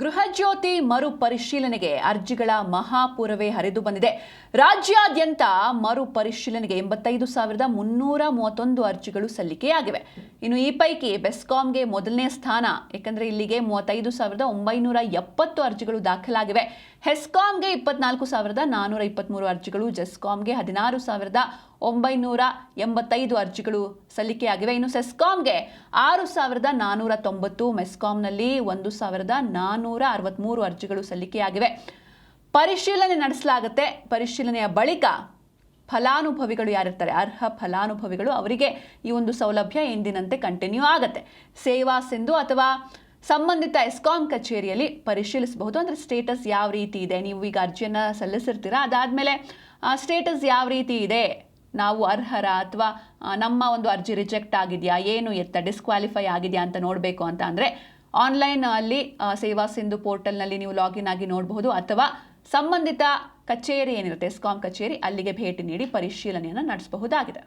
ಗೃಹಜ್ಯೋತಿ ಮರು ಪರಿಶೀಲನೆಗೆ ಅರ್ಜಿಗಳ ಮಹಾಪೂರವೇ ಹರಿದು ಬಂದಿದೆ. ರಾಜ್ಯಾದ್ಯಂತ ಮರು ಪರಿಶೀಲನೆಗೆ 85,331 ಅರ್ಜಿಗಳು ಸಲ್ಲಿಕೆಯಾಗಿವೆ. ಇನ್ನು ಈ ಪೈಕಿ ಬೆಸ್ಕಾಂಗೆ ಮೊದಲನೇ ಸ್ಥಾನ, ಯಾಕಂದ್ರೆ ಇಲ್ಲಿಗೆ 35,970 ಅರ್ಜಿಗಳು ದಾಖಲಾಗಿವೆ. ಹೆಸ್ಕಾಂಗೆ 24,423 ಅರ್ಜಿಗಳು, ಜೆಸ್ಕಾಂಗೆ 16,985 ಅರ್ಜಿಗಳು ಸಲ್ಲಿಕೆಯಾಗಿವೆ. ಇನ್ನು ಸೆಸ್ಕಾಂಗೆ 6,490, ಮೆಸ್ಕಾಂನಲ್ಲಿ 1,463 ಅರ್ಜಿಗಳು ಸಲ್ಲಿಕೆಯಾಗಿವೆ. ಪರಿಶೀಲನೆ ನಡೆಸಲಾಗುತ್ತೆ. ಪರಿಶೀಲನೆಯ ಬಳಿಕ ಫಲಾನುಭವಿಗಳು ಯಾರಿರ್ತಾರೆ, ಅರ್ಹ ಫಲಾನುಭವಿಗಳು, ಅವರಿಗೆ ಈ ಒಂದು ಸೌಲಭ್ಯ ಎಂದಿನಂತೆ ಕಂಟಿನ್ಯೂ ಆಗುತ್ತೆ. ಸೇವಾ ಸಿಂಧು ಅಥವಾ ಸಂಬಂಧಿತ ಎಸ್ಕಾಂ ಕಚೇರಿಯಲ್ಲಿ ಪರಿಶೀಲಿಸಬಹುದು. ಅಂದರೆ ಸ್ಟೇಟಸ್ ಯಾವ ರೀತಿ ಇದೆ, ನೀವು ಈಗ ಅರ್ಜಿಯನ್ನು ಸಲ್ಲಿಸಿರ್ತೀರಾ, ಅದಾದಮೇಲೆ ಸ್ಟೇಟಸ್ ಯಾವ ರೀತಿ ಇದೆ, ನಾವು ಅರ್ಹರ ಅಥವಾ ನಮ್ಮ ಒಂದು ಅರ್ಜಿ ರಿಜೆಕ್ಟ್ ಆಗಿದೆಯಾ, ಏನು ಎತ್ತ ಡಿಸ್ಕ್ವಾಲಿಫೈ ಆಗಿದೆಯಾ ಅಂತ ನೋಡಬೇಕು ಅಂತ ಅಂದರೆ ಆನ್ಲೈನ್ ಅಲ್ಲಿ ಸೇವಾ ಸಿಂಧು ಪೋರ್ಟಲ್ನಲ್ಲಿ ನೀವು ಲಾಗಿನ್ ಆಗಿ ನೋಡಬಹುದು, ಅಥವಾ ಸಂಬಂಧಿತ ಕಚೇರಿ ಏನಿರುತ್ತೆ ಎಸ್ಕಾಂ ಕಚೇರಿ, ಅಲ್ಲಿಗೆ ಭೇಟಿ ನೀಡಿ ಪರಿಶೀಲನೆಯನ್ನು ನಡೆಸಬಹುದಾಗಿದೆ.